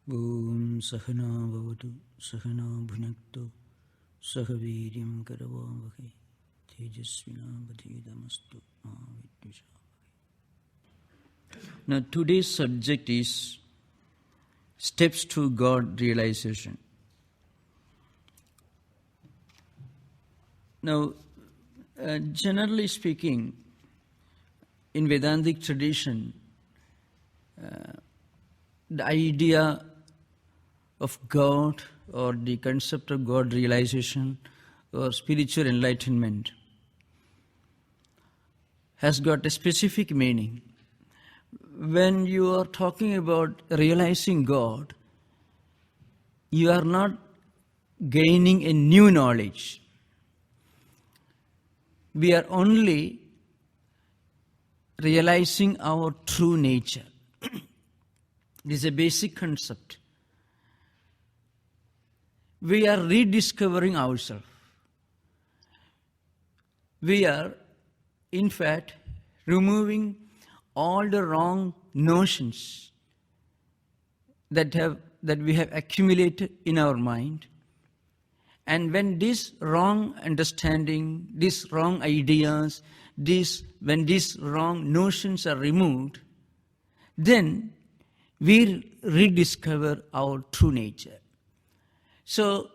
Om Sahana Bhavatu Sahana Bhunaktu Sahaviryam Karavavahe Tejasvinavadhidamastu Ma Vidvishavavahe. Now today's subject is steps to God realization. Now, generally speaking, in Vedantic tradition, the idea of God or the concept of God realization or spiritual enlightenment has got a specific meaning. When you are talking about realizing God, you are not gaining a new knowledge. We are only realizing our true nature. It is a basic concept. We are rediscovering ourselves. We are, in fact, removing all the wrong notions that we have accumulated in our mind. And when this wrong understanding, these wrong ideas, when these wrong notions are removed, then we rediscover our true nature. So,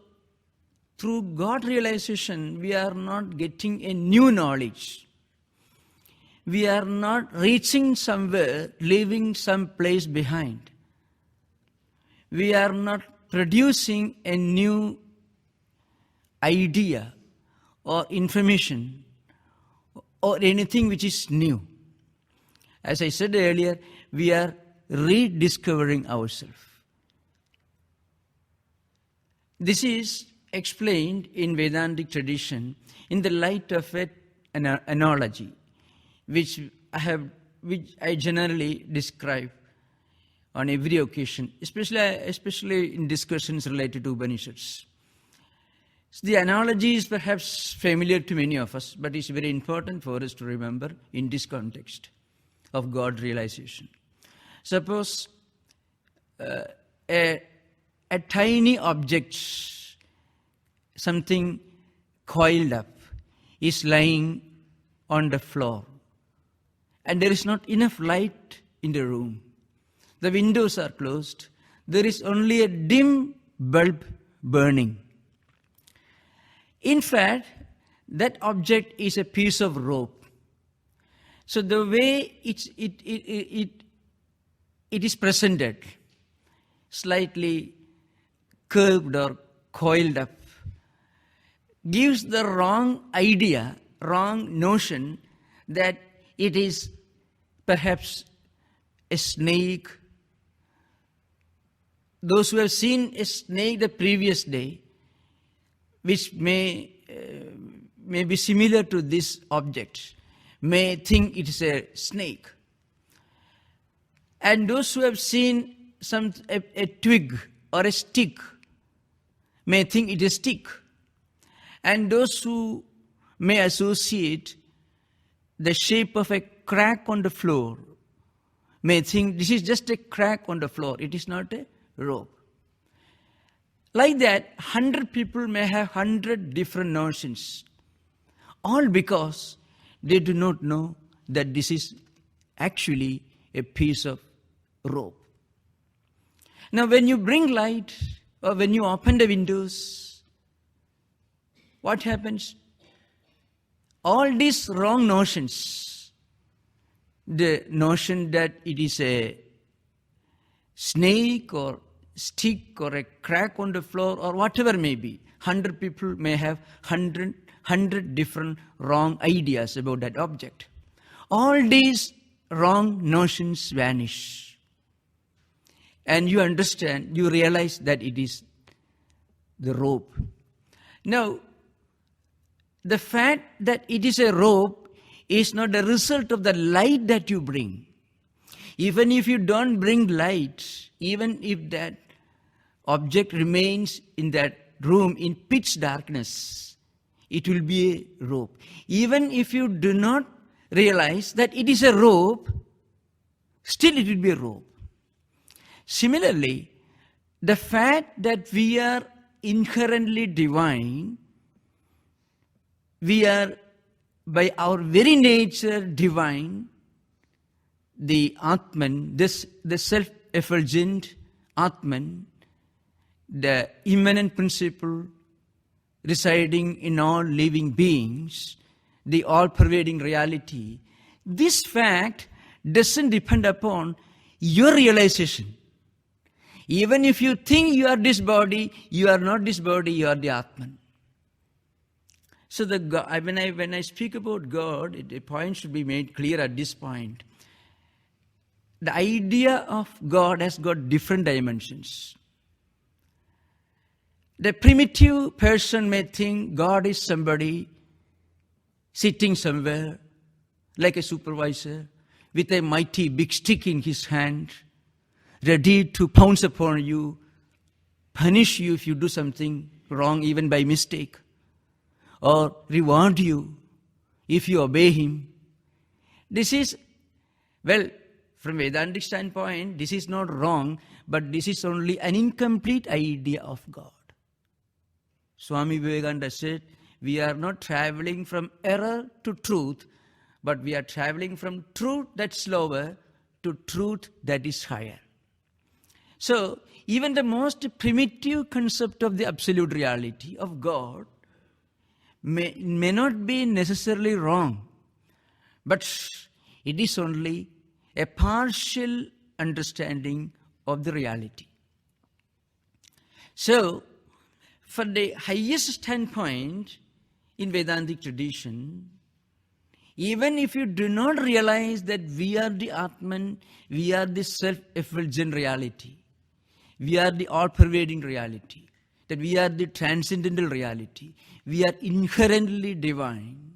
through God realization, we are not getting a new knowledge. We are not reaching somewhere, leaving some place behind. We are not producing a new idea or information or anything which is new. As I said earlier, we are rediscovering ourselves. This is explained in Vedantic tradition in the light of an analogy, which I generally describe on every occasion, especially in discussions related to Upanishads. The analogy is perhaps familiar to many of us, but it's very important for us to remember in this context of God realization. Suppose a tiny object, something coiled up, is lying on the floor, and there is not enough light in the room. The windows are closed. There is only a dim bulb burning. In fact, that object is a piece of rope. So the way it is presented, slightly curved or coiled up, gives the wrong idea, wrong notion that it is perhaps a snake. Those who have seen a snake the previous day, which may be similar to this object, may think it is a snake. And those who have seen a twig or a stick may think it is a stick. And those who may associate the shape of a crack on the floor may think this is just a crack on the floor, it is not a rope. Like that, 100 people may have 100 different notions, all because they do not know that this is actually a piece of rope. Now, when you bring light or when you open the windows, what happens? All these wrong notions, the notion that it is a snake or stick or a crack on the floor or whatever may be, 100 people may have 100 different wrong ideas about that object. All these wrong notions vanish. And you understand, you realize that it is the rope. Now, the fact that it is a rope is not the result of the light that you bring. Even if you don't bring light, even if that object remains in that room in pitch darkness, it will be a rope. Even if you do not realize that it is a rope, still it will be a rope. Similarly, the fact that we are inherently divine, we are by our very nature divine, the Atman, the self-effulgent Atman, the immanent principle residing in all living beings, the all-pervading reality, this fact doesn't depend upon your realization. Even if you think you are this body, you are not this body, you are the Atman. So when I speak about God, a point should be made clear at this point. The idea of God has got different dimensions. The primitive person may think God is somebody sitting somewhere like a supervisor with a mighty big stick in his hand, ready to pounce upon you, punish you if you do something wrong even by mistake, or reward you if you obey him. This is, well, from Vedantic standpoint, this is not wrong, but this is only an incomplete idea of God. Swami Vivekananda said, we are not traveling from error to truth, but we are traveling from truth that's lower to truth that is higher. So, even the most primitive concept of the absolute reality of God may not be necessarily wrong, but it is only a partial understanding of the reality. So, for the highest standpoint in Vedantic tradition, even if you do not realize that we are the Atman, we are the self-effulgent reality, we are the all-pervading reality, that we are the transcendental reality, we are inherently divine,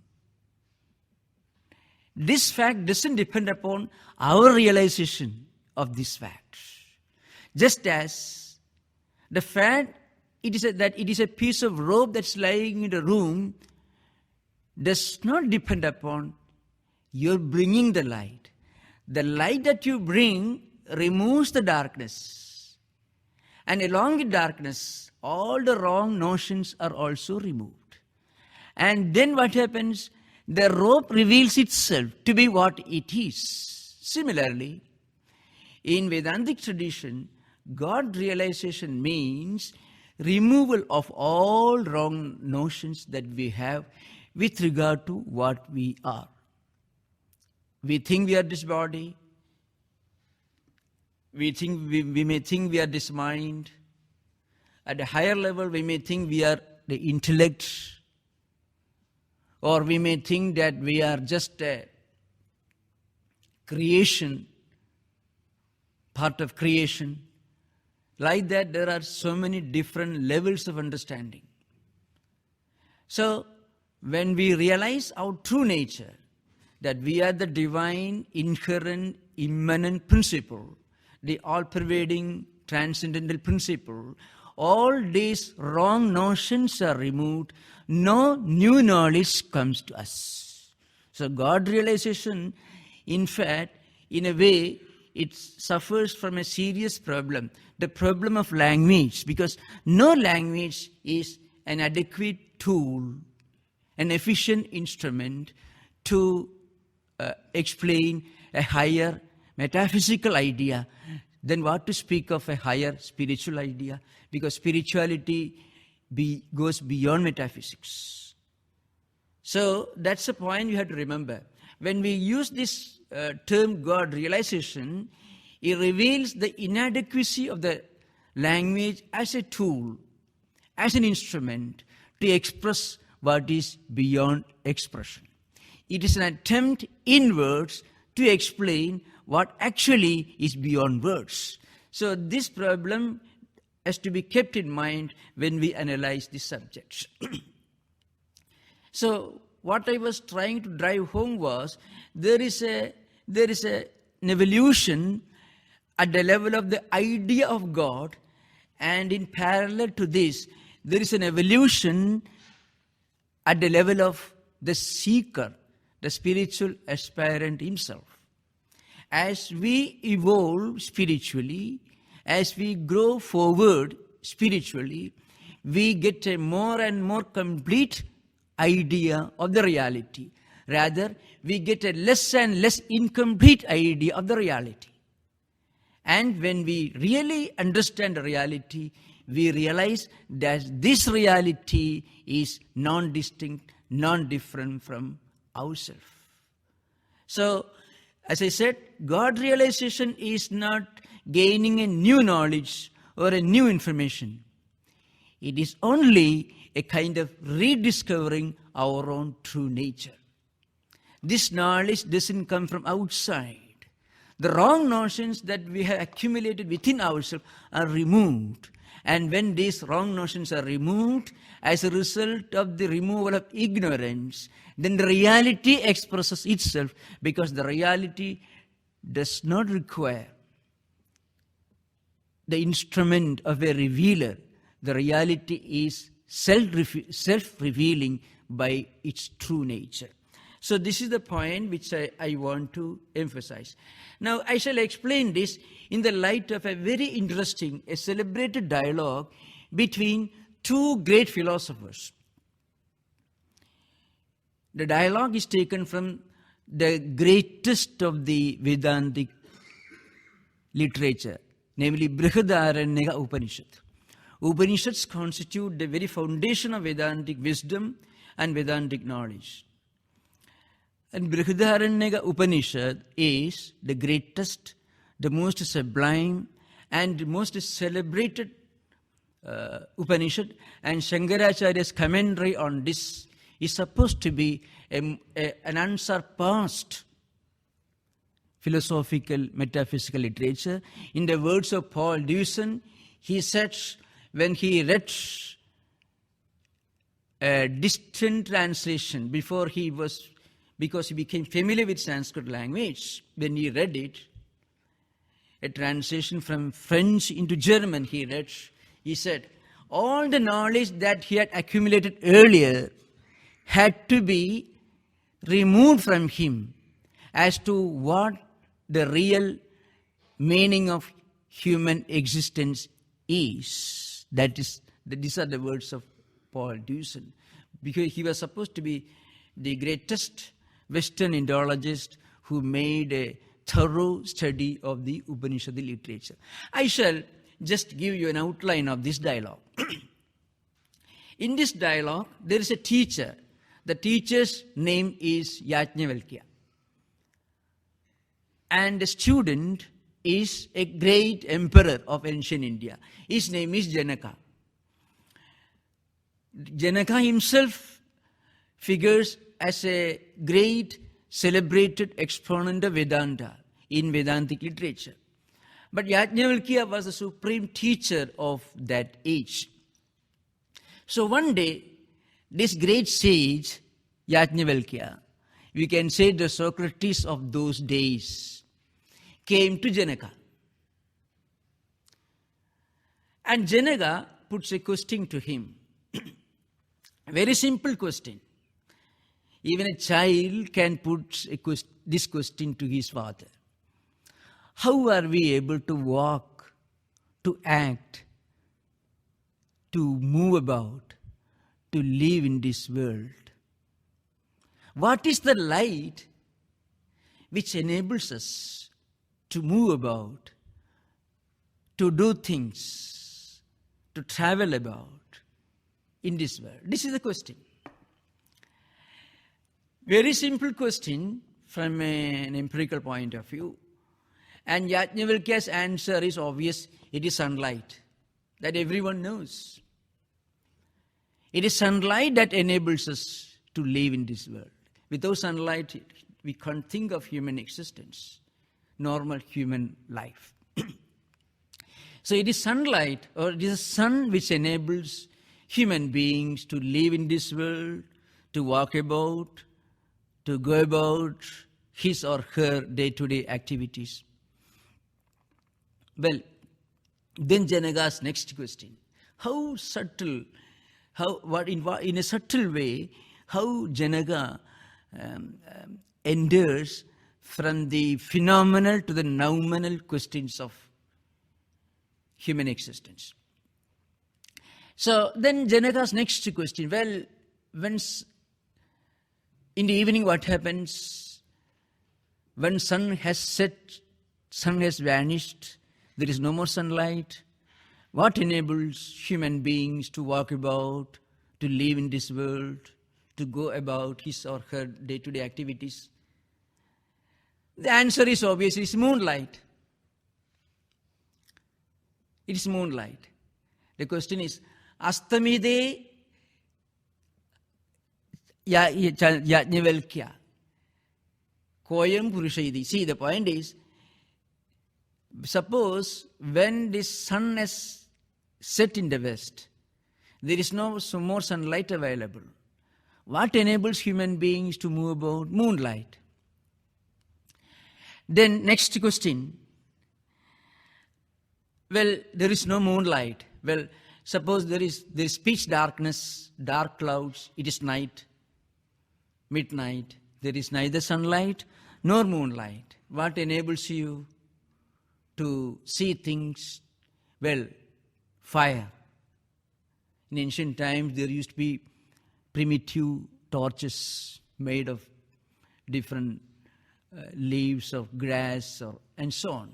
this fact doesn't depend upon our realization of this fact. Just as the fact that it is a piece of rope that's lying in the room does not depend upon your bringing the light. The light that you bring removes the darkness. And along with darkness, all the wrong notions are also removed. And then what happens? The rope reveals itself to be what it is. Similarly, in Vedantic tradition, God realization means removal of all wrong notions that we have with regard to what we are. We think we are this body. We may think we are this mind. At a higher level, we may think we are the intellect. Or we may think that we are just a creation, part of creation. Like that, there are so many different levels of understanding. So, when we realize our true nature, that we are the divine, inherent, immanent principle, the all-pervading, transcendental principle, all these wrong notions are removed, no new knowledge comes to us. So God realization, in fact, in a way, it suffers from a serious problem, the problem of language, because no language is an adequate tool, an efficient instrument to explain a higher metaphysical idea, then what to speak of a higher spiritual idea? Because spirituality goes beyond metaphysics. So that's a point you have to remember. When we use this term God realization, it reveals the inadequacy of the language as a tool, as an instrument to express what is beyond expression. It is an attempt in words to explain what actually is beyond words. So this problem has to be kept in mind when we analyze the subjects. So what I was trying to drive home was there is an evolution at the level of the idea of God, and in parallel to this, there is an evolution at the level of the seeker, the spiritual aspirant himself. As we evolve spiritually, as we grow forward spiritually, we get a more and more complete idea of the reality. Rather, we get a less and less incomplete idea of the reality. And when we really understand the reality, we realize that this reality is non-distinct, non-different from ourselves. So, as I said, God realization is not gaining a new knowledge or a new information. It is only a kind of rediscovering our own true nature. This knowledge doesn't come from outside. The wrong notions that we have accumulated within ourselves are removed. And when these wrong notions are removed, as a result of the removal of ignorance, then the reality expresses itself, because the reality does not require the instrument of a revealer. The reality is self-revealing by its true nature. So this is the point which I want to emphasize. Now I shall explain this in the light of a very interesting, a celebrated dialogue between two great philosophers. The dialogue is taken from the greatest of the Vedantic literature, namely Brihadaranyaka Upanishad. Upanishads constitute the very foundation of Vedantic wisdom and Vedantic knowledge. And Brihadaranyaka Upanishad is the greatest, the most sublime, and most celebrated Upanishad. And Shankaracharya's commentary on this is supposed to be an unsurpassed philosophical, metaphysical literature. In the words of Paul Deussen, he said when he read a distant translation because he became familiar with Sanskrit language, when he read it, a translation from French into German he said, all the knowledge that he had accumulated earlier had to be removed from him as to what the real meaning of human existence is. These are the words of Paul Deussen, because he was supposed to be the greatest Western Indologist who made a thorough study of the Upanishadic literature. I shall just give you an outline of this dialogue. In this dialogue, there is a teacher. The teacher's name is Yajnavalkya. And the student is a great emperor of ancient India. His name is Janaka. Janaka himself figures as a great celebrated exponent of Vedanta in Vedantic literature. But Yajnavalkya was the supreme teacher of that age. So one day, this great sage, Yajnavalkya, we can say the Socrates of those days, came to Janaka. And Janaka puts a question to him. A very simple question. Even a child can put this question to his father. How are we able to walk, to act, to move about, to live in this world? What is the light which enables us to move about, to do things, to travel about in this world? This is the question. Very simple question from an empirical point of view. And Yajnavalkya's answer is obvious. It is sunlight. That everyone knows. It is sunlight that enables us to live in this world. Without sunlight, we can't think of human existence, normal human life. So it is sunlight, or it is the sun which enables human beings to live in this world, to walk about, to go about his or her day-to-day activities. Well, then Janaka's next question: how subtle, in a subtle way, how Janaka enters from the phenomenal to the noumenal questions of human existence. So then Janaka's next question, well, in the evening what happens? When sun has set, sun has vanished, there is no more sunlight. What enables human beings to walk about, to live in this world, to go about his or her day-to-day activities? The answer is obvious, it's moonlight. It is moonlight. The question is, Astamide Yajnavalkya Koyam Purushayidi. See, the point is, suppose when the sun has set in the west, there is no more sunlight available. What enables human beings to move about? Moonlight. Then next question. Well, there is no moonlight. Well, suppose there is pitch darkness, dark clouds, it is night, midnight. There is neither sunlight nor moonlight. What enables you to see things? Well, fire. In ancient times, there used to be primitive torches made of different leaves of grass and so on.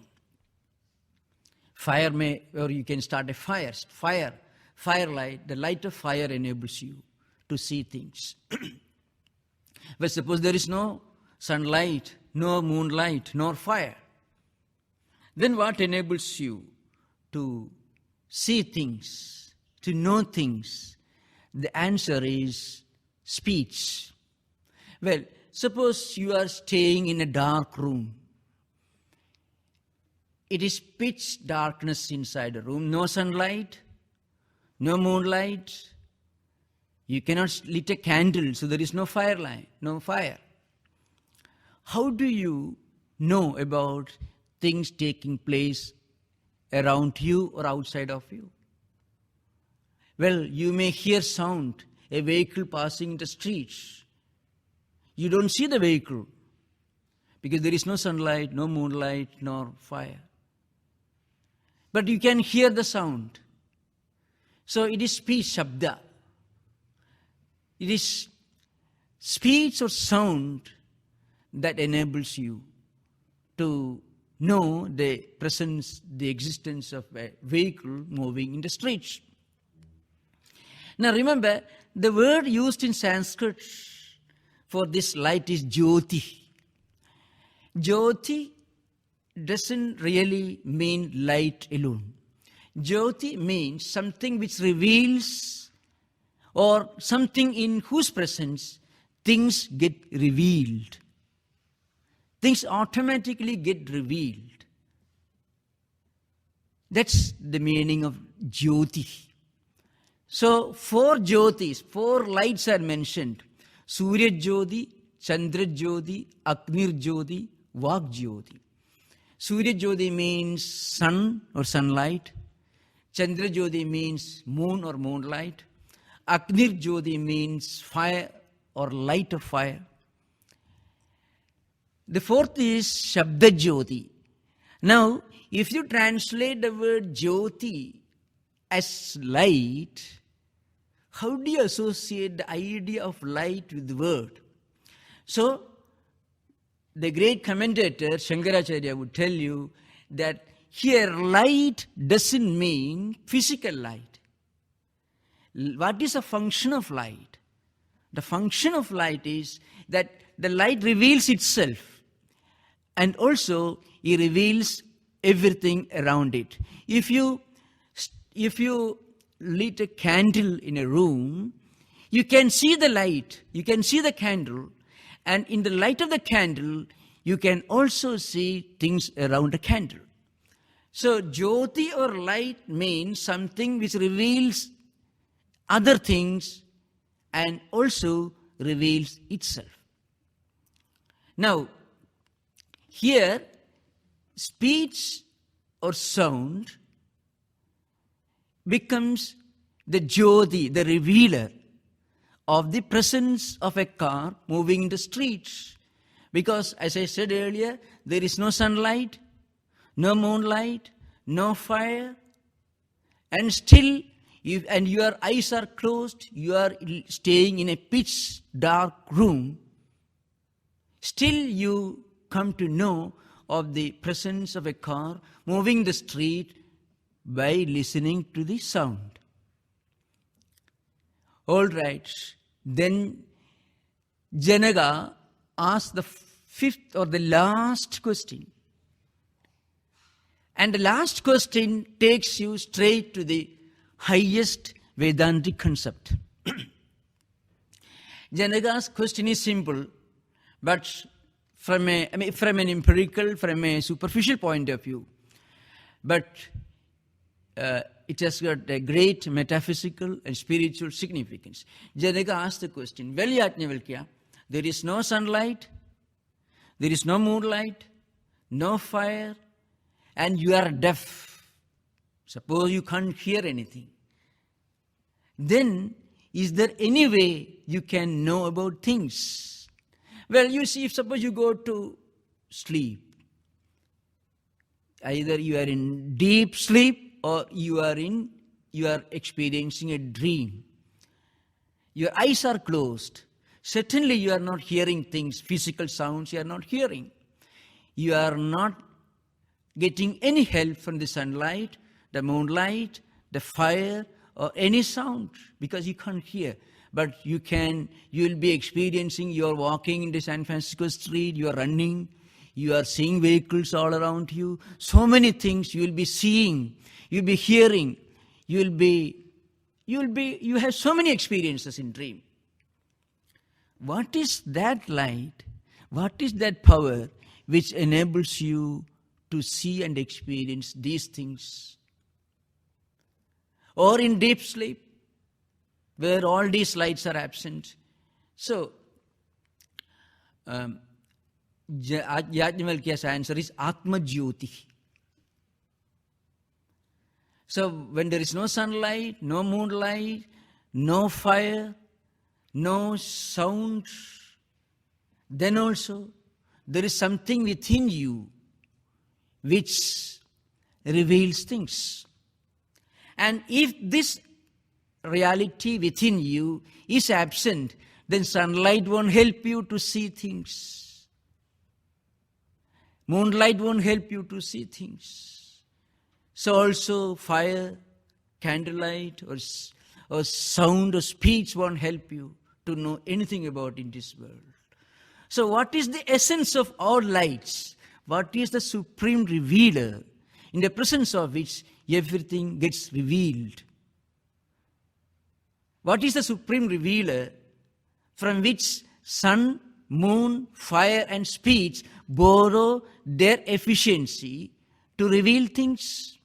Fire or you can start a fire. Firelight, the light of fire enables you to see things. But suppose there is no sunlight, no moonlight, nor fire. Then what enables you to see things, to know things? The answer is speech. Well, suppose you are staying in a dark room. It is pitch darkness inside the room, no sunlight, no moonlight. You cannot lit a candle, so there is no firelight, no fire. How do you know about things taking place around you or outside of you? Well, you may hear sound, a vehicle passing in the streets. You don't see the vehicle because there is no sunlight, no moonlight, nor fire. But you can hear the sound. So it is speech, shabda. It is speech or sound that enables you to know the presence, the existence of a vehicle moving in the streets. Now remember, the word used in Sanskrit for this light is Jyoti. Jyoti doesn't really mean light alone. Jyoti means something which reveals or something in whose presence things get revealed. Things automatically get revealed. That's the meaning of Jyoti. So, 4 Jyotis, 4 lights are mentioned. Surya Jyoti, Chandra Jyoti, Agnir Jyoti, Vak Jyoti. Surya Jyoti means sun or sunlight. Chandra Jyoti means moon or moonlight. Agnir Jyoti means fire or light of fire. The 4th is Shabda Jyoti. Now, if you translate the word Jyoti as light, how do you associate the idea of light with the word? So, the great commentator Shankaracharya would tell you that here light doesn't mean physical light. What is the function of light? The function of light is that the light reveals itself and also it reveals everything around it. If you lit a candle in a room, you can see the light, you can see the candle, and in the light of the candle, you can also see things around the candle. So, Jyoti or light means something which reveals other things and also reveals itself. Now, here, speech or sound becomes the Jyoti, the revealer of the presence of a car moving in the streets. Because, as I said earlier, there is no sunlight, no moonlight, no fire, and still, and your eyes are closed, you are staying in a pitch dark room, still you come to know of the presence of a car moving the street by listening to the sound. All right, then Janaka asked the fifth or the last question. And the last question takes you straight to the highest Vedantic concept. Janaka's question is simple, but from an empirical, from a superficial point of view, but it has got a great metaphysical and spiritual significance. Janaka asked the question, well, Yajnavalkya, there is no sunlight, there is no moonlight, no fire, and you are deaf. Suppose you can't hear anything. Then, is there any way you can know about things? Well, you see, if suppose you go to sleep, either you are in deep sleep or you are experiencing a dream. Your eyes are closed. Certainly you are not hearing things, physical sounds you are not hearing. You are not getting any help from the sunlight, the moonlight, the fire, or any sound, because you can't hear. But you will be experiencing, you are walking in the San Francisco street, you are running, you are seeing vehicles all around you. So many things you will be seeing, you will be hearing, you have so many experiences in dream. What is that light? What is that power which enables you to see and experience these things? Or in deep sleep, where all these lights are absent. So, Yajnavalkya's answer is Atma Jyoti. So, when there is no sunlight, no moonlight, no fire, no sound, then also there is something within you which reveals things. And if this reality within you is absent, then sunlight won't help you to see things. Moonlight won't help you to see things. So also fire, candlelight, or sound or speech won't help you to know anything about in this world. So what is the essence of all lights? What is the supreme revealer, in the presence of which everything gets revealed? What is the supreme revealer from which sun, moon, fire and speech borrow their efficiency to reveal things?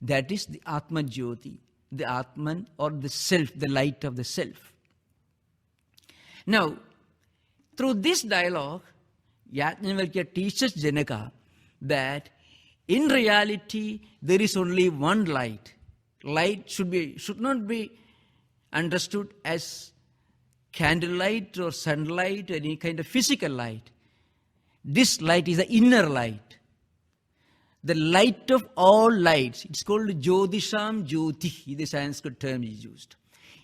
That is the Atma Jyoti, the Atman or the self, the light of the self. Now, through this dialogue, Yajnavalkya teaches Janaka that in reality there is only one light. Light should not be understood as candlelight or sunlight or any kind of physical light. This light is the inner light. The light of all lights. It's called Jyotisham Jyoti. The Sanskrit term is used.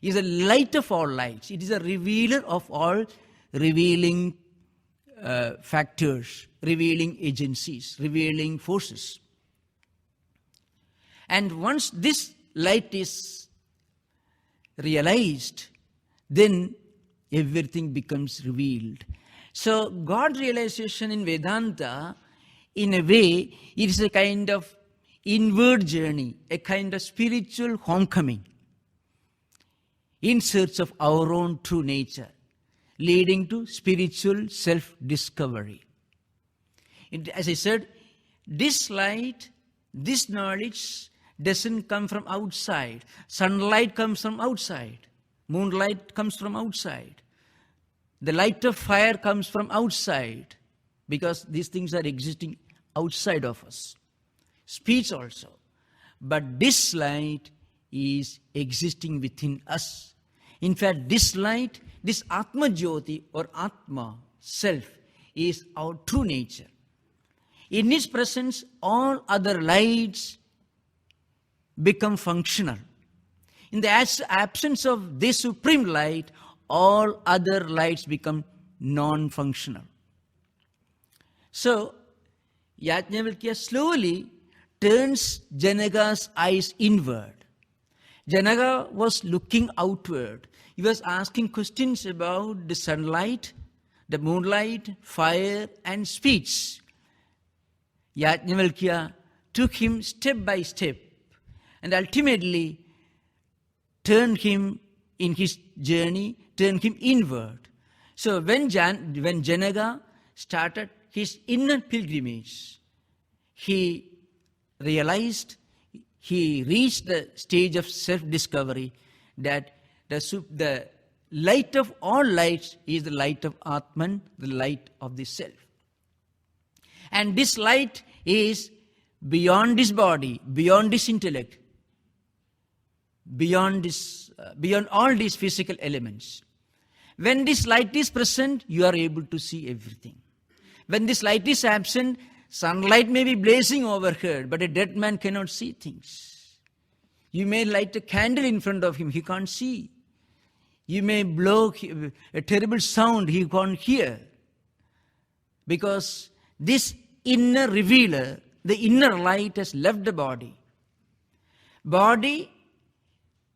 It is the light of all lights. It is a revealer of all revealing factors, revealing agencies, revealing forces. And once this light is realized, then everything becomes revealed. So God realization in Vedanta, in a way, it is a kind of inward journey, a kind of spiritual homecoming in search of our own true nature, leading to spiritual self-discovery. As I said, this light, this knowledge doesn't come from outside. Sunlight comes from outside. Moonlight comes from outside. The light of fire comes from outside, because these things are existing outside of us. Speech also. But this light is existing within us. In fact, this light, this Atma Jyoti or Atma, self, is our true nature. In its presence, all other lights become functional. In the absence of this supreme light, all other lights become non-functional. So, Yajnavalkya slowly turns Janaka's eyes inward. Janaka was looking outward. He was asking questions about the sunlight, the moonlight, fire, and speech. Yajnavalkya took him step by step and ultimately turned him in his journey, turned him inward. So when Janaka started his inner pilgrimage, he realized, he reached the stage of self-discovery that the light of all lights is the light of Atman, the light of the self. And this light is beyond this body, beyond this intellect, beyond all these physical elements. When this light is present, you are able to see everything. When this light is absent, sunlight may be blazing overhead, but a dead man cannot see things. You may light a candle in front of him, he can't see. You may blow a terrible sound, he can't hear. Because this inner revealer, the inner light, has left the body. Body,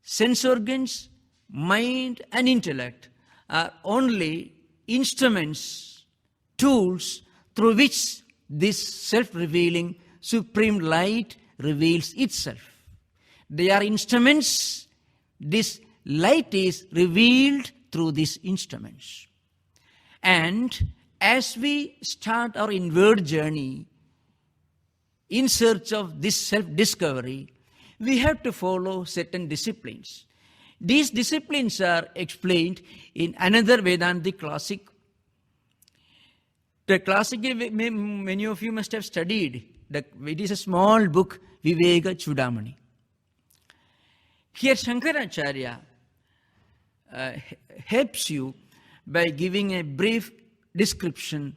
sense organs, mind and intellect are only instruments, tools through which this self-revealing supreme light reveals itself. They are instruments. This light is revealed through these instruments. And as we start our inward journey in search of this self-discovery, we have to follow certain disciplines. These disciplines are explained in another Vedantic classic. The classic, many of you must have studied. It is a small book, Viveka Chudamani. Here Shankaracharya helps you by giving a brief description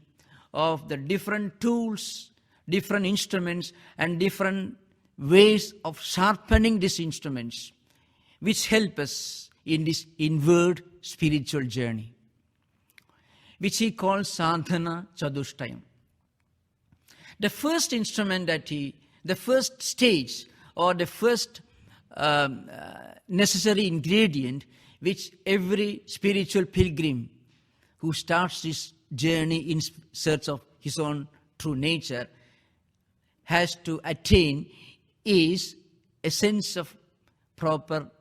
of the different tools, different instruments, and different ways of sharpening these instruments, which help us in this inward spiritual journey, which he calls sadhana chadushtayam. The first instrument the first stage or the first necessary ingredient which every spiritual pilgrim who starts his journey in search of his own true nature has to attain is a sense of proper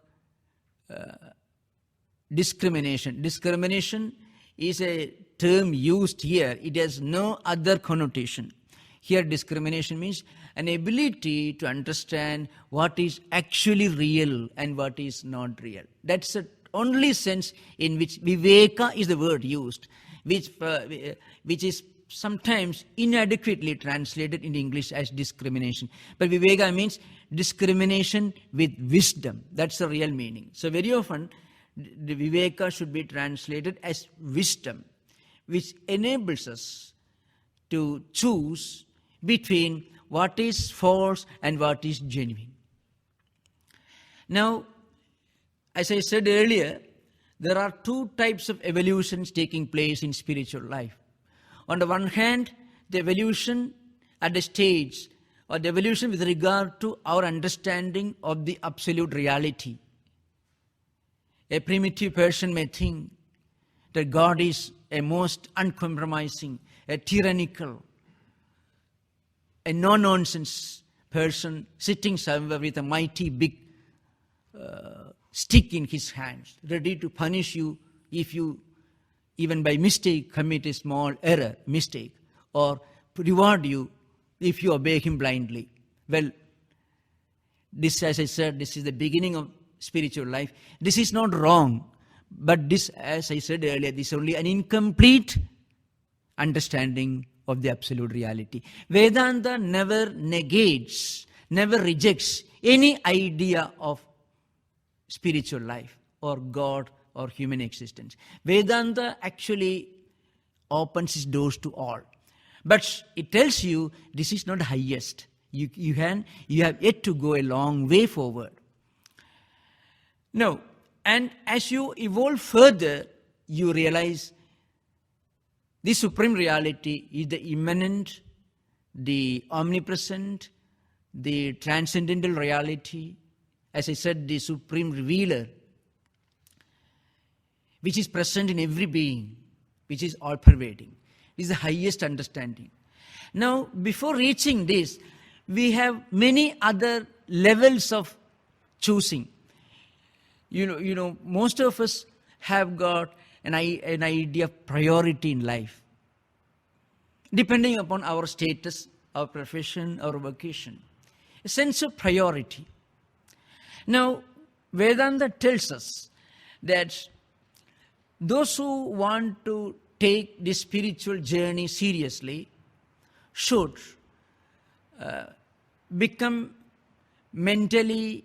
discrimination. Discrimination is a term used here. It has no other connotation. Here discrimination means an ability to understand what is actually real and what is not real. That's the only sense in which viveka is the word used, which is sometimes inadequately translated in English as discrimination. But viveka means discrimination with wisdom. That's the real meaning. So very often the viveka should be translated as wisdom, which enables us to choose between what is false and what is genuine. Now, as I said earlier, there are two types of evolutions taking place in spiritual life. On the one hand, the evolution at the stage, or the evolution with regard to our understanding of the absolute reality. A primitive person may think that God is a most uncompromising, a tyrannical, a no-nonsense person sitting somewhere with a mighty big stick in his hands, ready to punish you if you, even by mistake, commit a small mistake, or reward you if you obey him blindly. Well, this, as I said, this is the beginning of spiritual life. This is not wrong, but this, as I said earlier, this is only an incomplete understanding of the absolute reality. Vedanta never negates, never rejects any idea of spiritual life or God or human existence. Vedanta actually opens its doors to all. But it tells you this is not highest. You have yet to go a long way forward. No, and as you evolve further, you realize the supreme reality is the immanent, the omnipresent, the transcendental reality, as I said, the supreme revealer, which is present in every being, which is all-pervading. This is the highest understanding. Now, before reaching this, we have many other levels of choosing. You know, most of us have got an idea of priority in life, depending upon our status, our profession, our vocation. A sense of priority. Now, Vedanta tells us that those who want to take this spiritual journey seriously should become mentally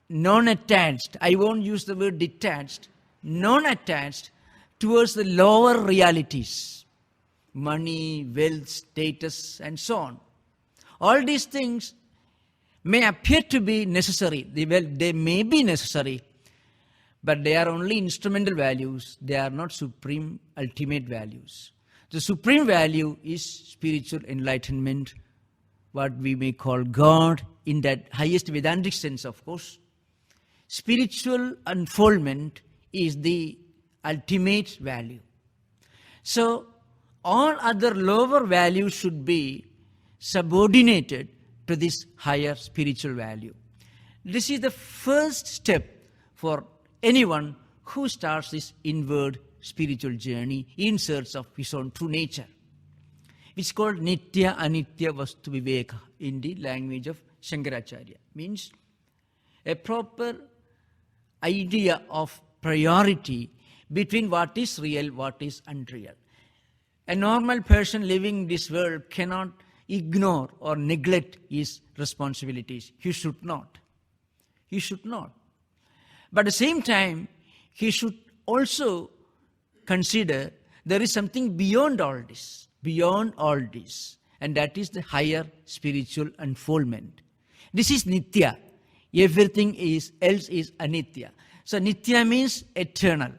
non-attached. I won't use the word detached. Non-attached towards the lower realities. Money, wealth, status, and so on. All these things may appear to be necessary. They may be necessary, but they are only instrumental values. They are not supreme, ultimate values. The supreme value is spiritual enlightenment, what we may call God, in that highest Vedantic sense, of course. Spiritual unfoldment is the ultimate value. So, all other lower values should be subordinated to this higher spiritual value. This is the first step for anyone who starts this inward spiritual journey in search of his own true nature. It's called Nitya Anitya Vastu Viveka in the language of Shankaracharya. Means a proper idea of priority between what is real, what is unreal. A normal person living in this world cannot ignore or neglect his responsibilities. He should not. He should not. But at the same time, he should also consider there is something beyond all this, and that is the higher spiritual unfoldment. This is Nitya. Everything else is Anitya. So Nitya means eternal.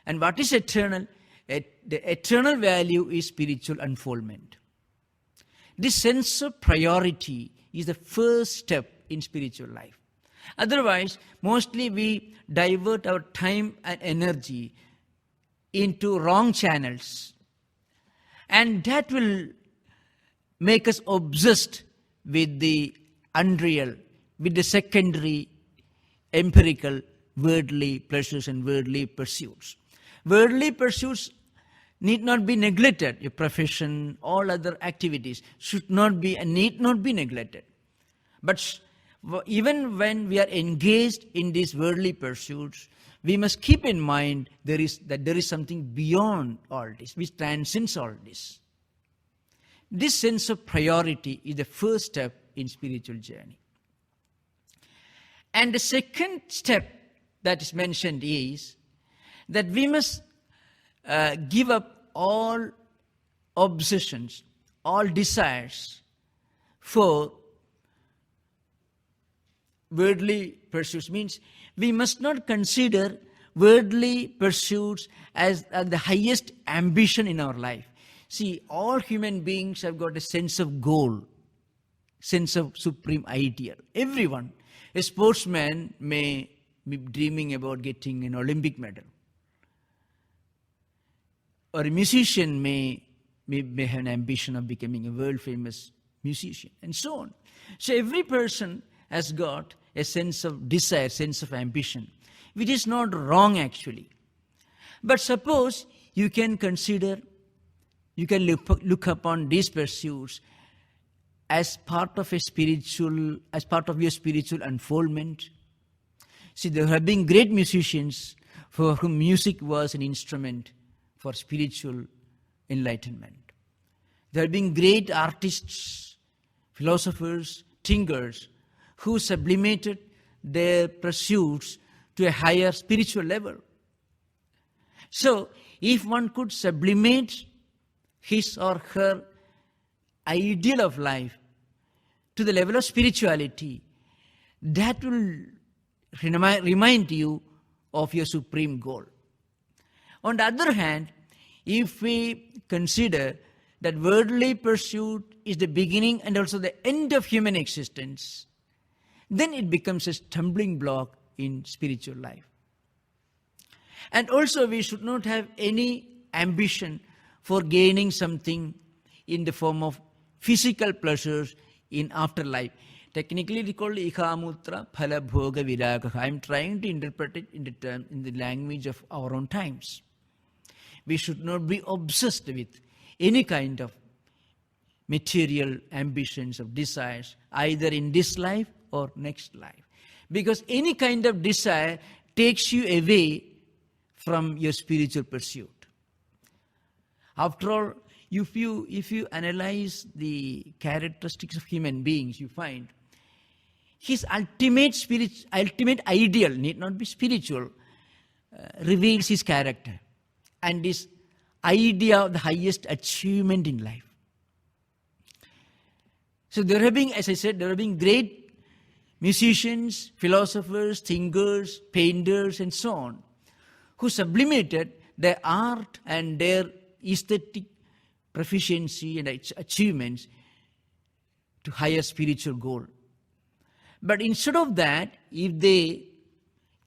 And what is eternal? The eternal value is spiritual unfoldment. This sense of priority is the first step in spiritual life. Otherwise, mostly we divert our time and energy into wrong channels. And that will make us obsessed with the unreal, with the secondary, empirical, worldly pleasures and worldly pursuits. Worldly pursuits need not be neglected. Your profession, all other activities should not be and need not be neglected. But even when we are engaged in these worldly pursuits, we must keep in mind there is something beyond all this, which transcends all this. This sense of priority is the first step in spiritual journey. And the second step that is mentioned is that we must give up all obsessions, all desires for worldly pursuits. Means we must not consider worldly pursuits as the highest ambition in our life. See, all human beings have got a sense of goal, sense of supreme ideal. Everyone. A sportsman may be dreaming about getting an Olympic medal. Or a musician may have an ambition of becoming a world-famous musician, and so on. So every person has got a sense of desire, sense of ambition, which is not wrong actually. But suppose you can consider, you can look upon these pursuits as part of your spiritual unfoldment. See, there have been great musicians for whom music was an instrument for spiritual enlightenment. There have been great artists, philosophers, thinkers, who sublimated their pursuits to a higher spiritual level. So, if one could sublimate his or her ideal of life to the level of spirituality, that will remind you of your supreme goal. On the other hand, if we consider that worldly pursuit is the beginning and also the end of human existence, then it becomes a stumbling block in spiritual life. And also we should not have any ambition for gaining something in the form of physical pleasures in afterlife. Technically it is called Ikhamutra Phala Bhoga Viraga. I am trying to interpret it in the language of our own times. We should not be obsessed with any kind of material ambitions or desires, either in this life or next life. Because any kind of desire takes you away from your spiritual pursuit. After all, if you analyze the characteristics of human beings, you find his ultimate ideal, need not be spiritual, reveals his character and his idea of the highest achievement in life. So there have been, as I said, there have been great musicians, philosophers, thinkers, painters, and so on, who sublimated their art and their aesthetic proficiency and achievements to higher spiritual goal. But instead of that, if they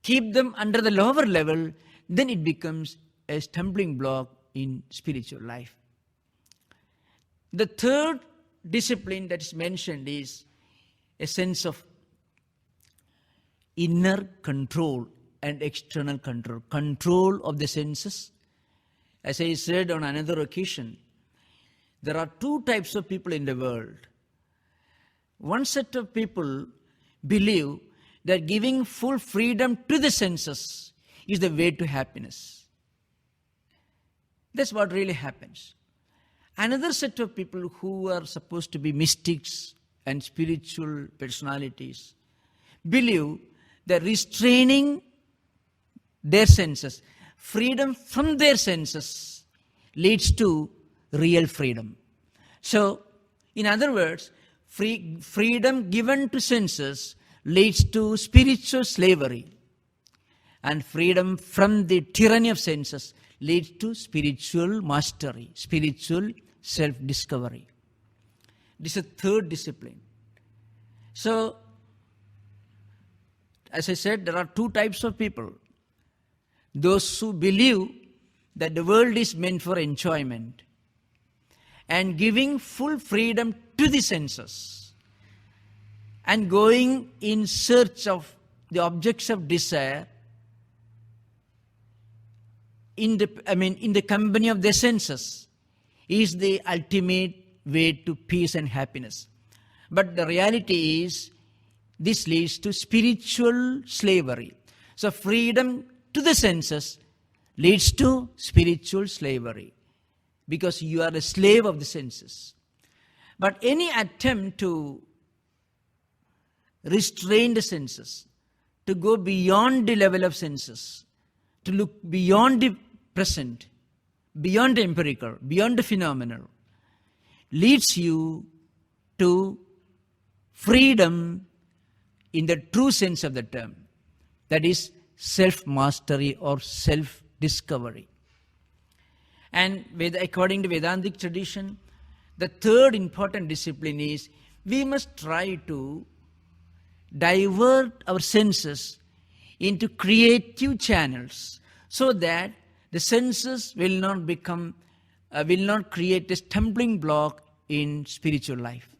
keep them under the lower level, then it becomes a stumbling block in spiritual life. The third discipline that is mentioned is a sense of inner control and external control. Control of the senses. As I said on another occasion, there are two types of people in the world. One set of people believe that giving full freedom to the senses is the way to happiness. That's what really happens. Another set of people who are supposed to be mystics and spiritual personalities believe that restraining their senses, freedom from their senses, leads to real freedom. So, in other words, freedom given to senses leads to spiritual slavery, and freedom from the tyranny of senses leads to spiritual mastery, spiritual self-discovery. This is a third discipline. So, as I said, there are two types of people. Those who believe that the world is meant for enjoyment and giving full freedom to the senses and going in search of the objects of desire in the company of the senses is the ultimate way to peace and happiness. But the reality is, this leads to spiritual slavery. So freedom to the senses leads to spiritual slavery, because you are a slave of the senses. But any attempt to restrain the senses, to go beyond the level of senses, to look beyond the present, beyond the empirical, beyond the phenomenal, leads you to freedom in the true sense of the term. That is self-mastery or self-discovery. And according to Vedantic tradition, the third important discipline is we must try to divert our senses into creative channels so that the senses will not create a stumbling block in spiritual life.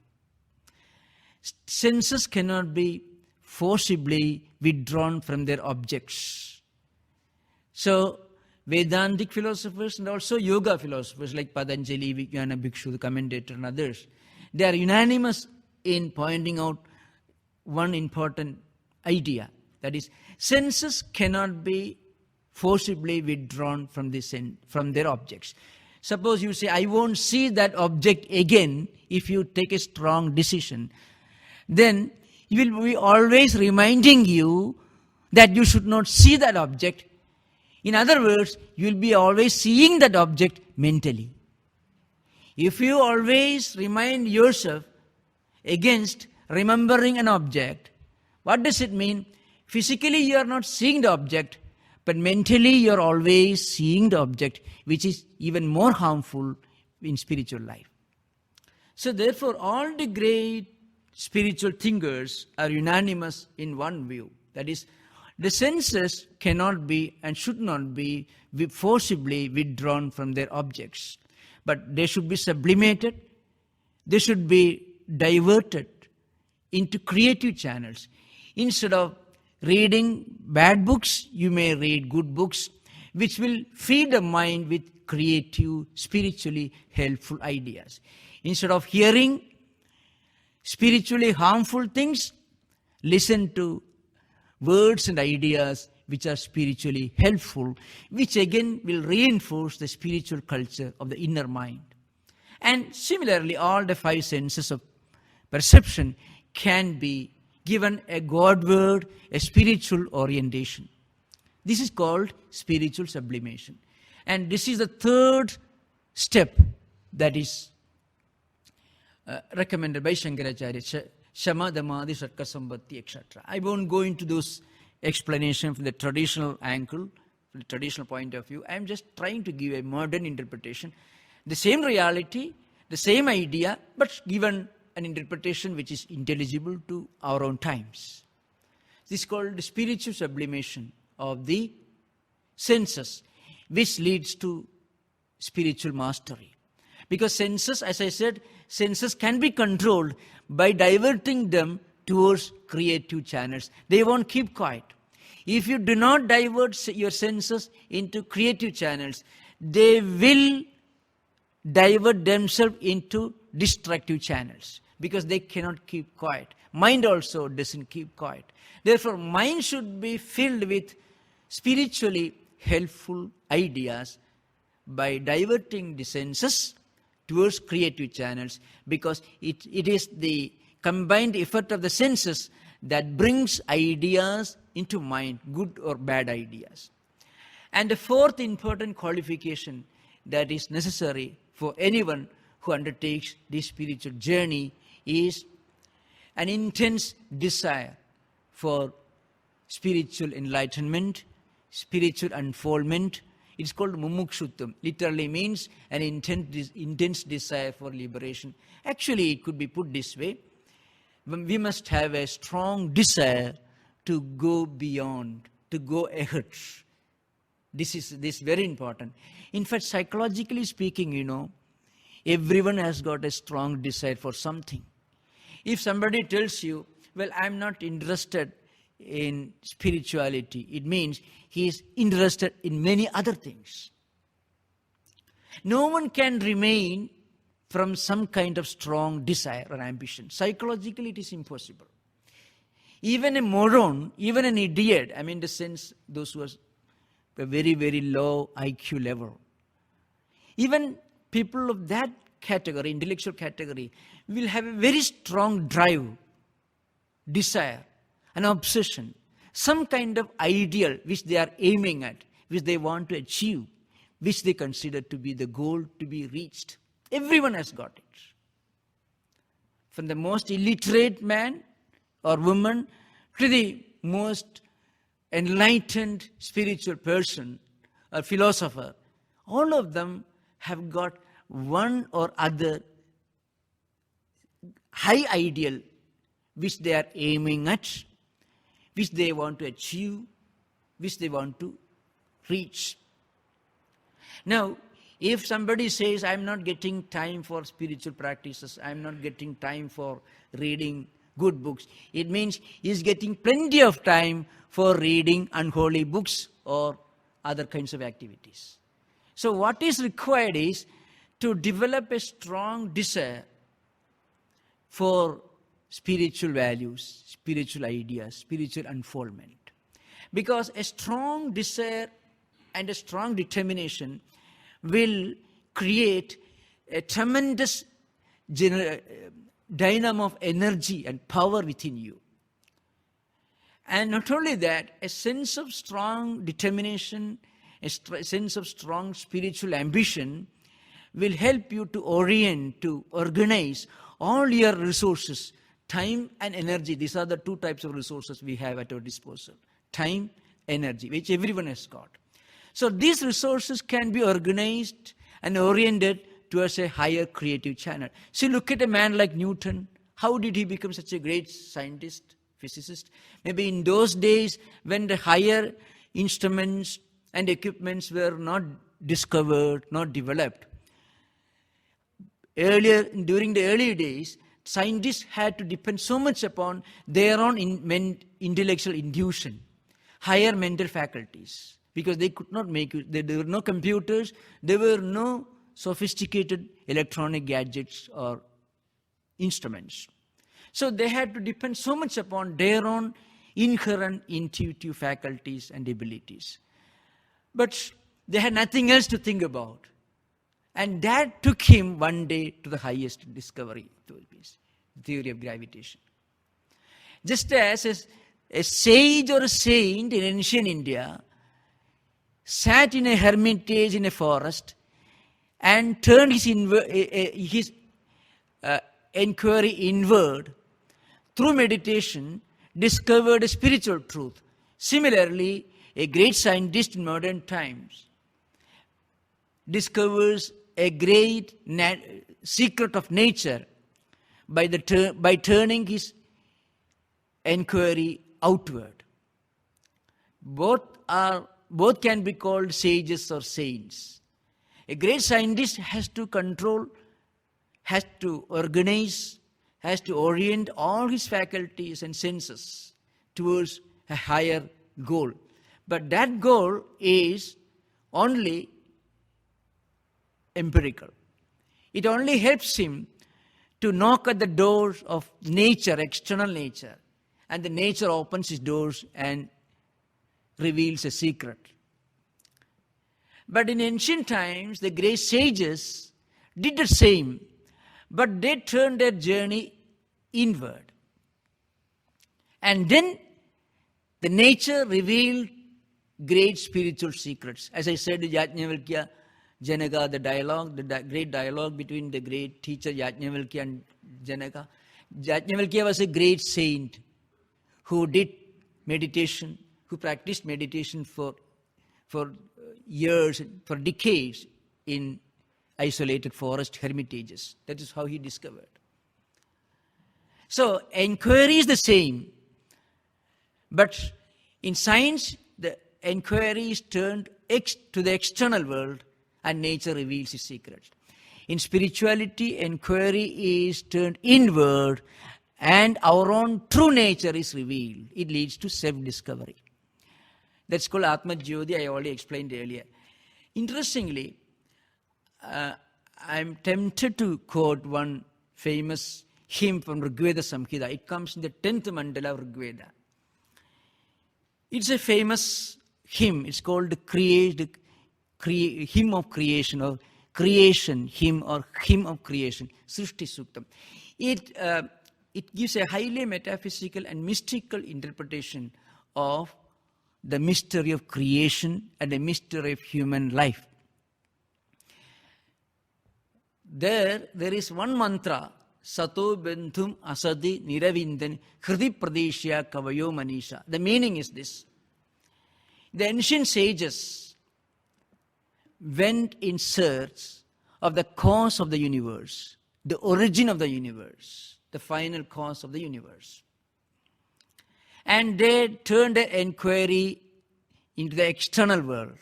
Senses cannot be forcibly withdrawn from their objects. So, Vedantic philosophers and also yoga philosophers like Patanjali, Vijnana Bhikshu, the commentator, and others, they are unanimous in pointing out one important idea. That is, senses cannot be forcibly withdrawn from their objects. Suppose you say, I won't see that object again if you take a strong decision. Then he will be always reminding you that you should not see that object. In other words, you will be always seeing that object mentally. If you always remind yourself against remembering an object. What does it mean? Physically you are not seeing the object, but mentally you are always seeing the object, which is even more harmful in spiritual life. So therefore, all the great spiritual thinkers are unanimous in one view. That is, the senses cannot be and should not be forcibly withdrawn from their objects, but they should be sublimated, they should be diverted into creative channels. Instead of reading bad books, you may read good books, which will feed the mind with creative, spiritually helpful ideas. Instead of hearing spiritually harmful things, listen to words and ideas which are spiritually helpful, which again will reinforce the spiritual culture of the inner mind. And similarly, all the five senses of perception can be given a Godward, a spiritual orientation. This is called spiritual sublimation. And this is the third step that is recommended by Shankaracharya, Shama, Damadi, Satka, Sambhati, etc. I won't go into those explanations from the traditional angle, from the traditional point of view. I am just trying to give a modern interpretation. The same reality, the same idea, but given an interpretation which is intelligible to our own times. This is called the spiritual sublimation of the senses, which leads to spiritual mastery. Because senses, as I said, senses can be controlled by diverting them towards creative channels. They won't keep quiet. If you do not divert your senses into creative channels, they will divert themselves into destructive channels because they cannot keep quiet. Mind also doesn't keep quiet. Therefore, mind should be filled with spiritually helpful ideas by diverting the senses towards creative channels, because it is the combined effort of the senses that brings ideas into mind, good or bad ideas. And the fourth important qualification that is necessary for anyone who undertakes this spiritual journey is an intense desire for spiritual enlightenment, spiritual unfoldment. It's called mumukshutvam. Literally means an intense desire for liberation. Actually, it could be put this way. We must have a strong desire to go beyond, to go ahead. This is very important. In fact, psychologically speaking, everyone has got a strong desire for something. If somebody tells you, well, I'm not interested in spirituality, it means he is interested in many other things. No one can remain from some kind of strong desire or ambition. Psychologically, it is impossible. Even a moron, even an idiot, I mean in the sense those who are a very, very low IQ level, even people of that category, intellectual category, will have a very strong drive, desire, an obsession, some kind of ideal which they are aiming at, which they want to achieve, which they consider to be the goal to be reached. Everyone has got it. From the most illiterate man or woman to the most enlightened spiritual person or philosopher, all of them have got one or other high ideal which they are aiming at, which they want to achieve, which they want to reach. Now, if somebody says, I'm not getting time for spiritual practices, I'm not getting time for reading good books, it means he's getting plenty of time for reading unholy books or other kinds of activities. So what is required is to develop a strong desire for spiritual values, spiritual ideas, spiritual unfoldment. Because a strong desire and a strong determination will create a tremendous dynamo of energy and power within you. And not only that, a sense of strong determination, a sense of strong spiritual ambition will help you to orient, to organize all your resources Time and energy, these are the two types of resources we have at our disposal. Time, energy, which everyone has got. So these resources can be organized and oriented towards a higher creative channel. So look at a man like Newton. How did he become such a great scientist, physicist? Maybe in those days when the higher instruments and equipments were not discovered, not developed. Earlier, during the early days, scientists had to depend so much upon their own intellectual intuition, higher mental faculties, because they could not make it. There were no computers, there were no sophisticated electronic gadgets or instruments. So they had to depend so much upon their own inherent intuitive faculties and abilities. But they had nothing else to think about. And that took him one day to the highest discovery, the theory of gravitation. Just as a sage or a saint in ancient India sat in a hermitage in a forest and turned his inquiry inward through meditation, discovered a spiritual truth. Similarly, a great scientist in modern times discovers a great secret of nature by turning his inquiry outward. Both can be called sages or saints. A great scientist has to control, has to organize, has to orient all his faculties and senses towards a higher goal. But that goal is only empirical. It only helps him to knock at the doors of nature, external nature, and the nature opens its doors and reveals a secret. But in ancient times, the great sages did the same, but they turned their journey inward. And then the nature revealed great spiritual secrets. As I said, Yajnavalkya, Janaka, the great dialogue between the great teacher Yajnavalkya and Janaka. Yajnavalkya was a great saint who did meditation, who practiced meditation for years, for decades in isolated forest hermitages. That is how he discovered. So, inquiry is the same, but in science, the inquiry is turned to the external world and nature reveals its secrets. In spirituality, inquiry is turned inward and our own true nature is revealed. It leads to self-discovery. That's called Atma Jyoti, I already explained earlier. Interestingly, I'm tempted to quote one famous hymn from Rigveda Samhita. It comes in the 10th mandala of Rigveda. It's a famous hymn. It's called the Hymn of Creation, or Creation Hymn, or Hymn of Creation, Srishti Suktam. It gives a highly metaphysical and mystical interpretation of the mystery of creation and the mystery of human life. There is one mantra, Sato Benthum Asadi Niravindan Hridi Pradeshya Kavayo Manisha. The meaning is this. The ancient sages went in search of the cause of the universe, the origin of the universe, the final cause of the universe. And they turned their inquiry into the external world.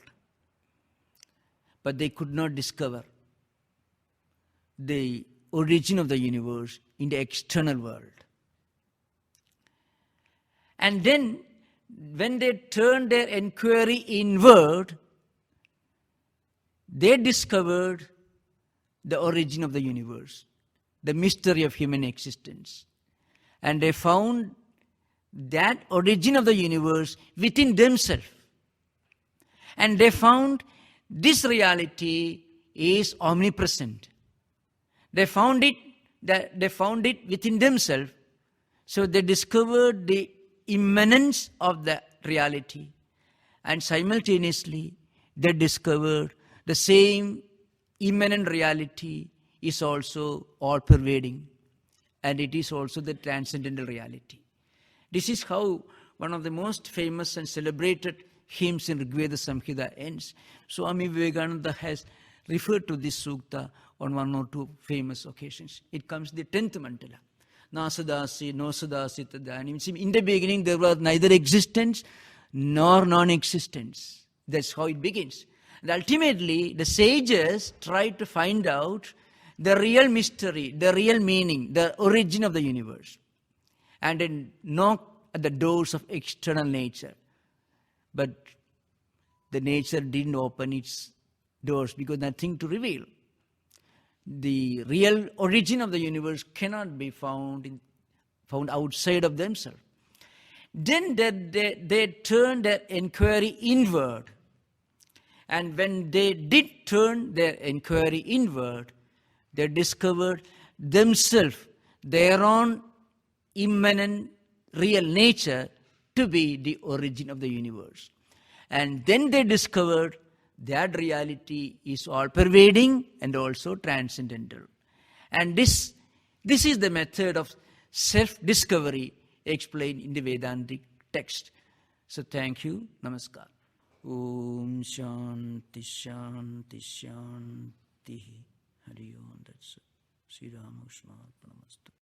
But they could not discover the origin of the universe in the external world. And then, when they turned their inquiry inward, they discovered the origin of the universe, the mystery of human existence. And they found that origin of the universe within themselves. And they found this reality is omnipresent. They found it within themselves. So they discovered the immanence of the reality. And simultaneously, they discovered the same immanent reality is also all-pervading and it is also the transcendental reality. This is how one of the most famous and celebrated hymns in Rigveda Samhita ends. Swami Vivekananda has referred to this sukta on one or two famous occasions. It comes the 10th mandala. Nasadasi, no sadasi tadanim. In the beginning there was neither existence nor non-existence. That's how it begins. And ultimately the sages tried to find out the real mystery, the real meaning, the origin of the universe. And then knock at the doors of external nature. But the nature didn't open its doors because nothing to reveal. The real origin of the universe cannot be found outside of themselves. Then they turned their inquiry inward. And when they did turn their inquiry inward, they discovered themselves, their own immanent real nature, to be the origin of the universe. And then they discovered that reality is all-pervading and also transcendental. And this is the method of self-discovery explained in the Vedantic text. So thank you. Namaskar. Om Shanti Shanti Shanti. Hari Om. That's Sri Ramakrishna Namaste.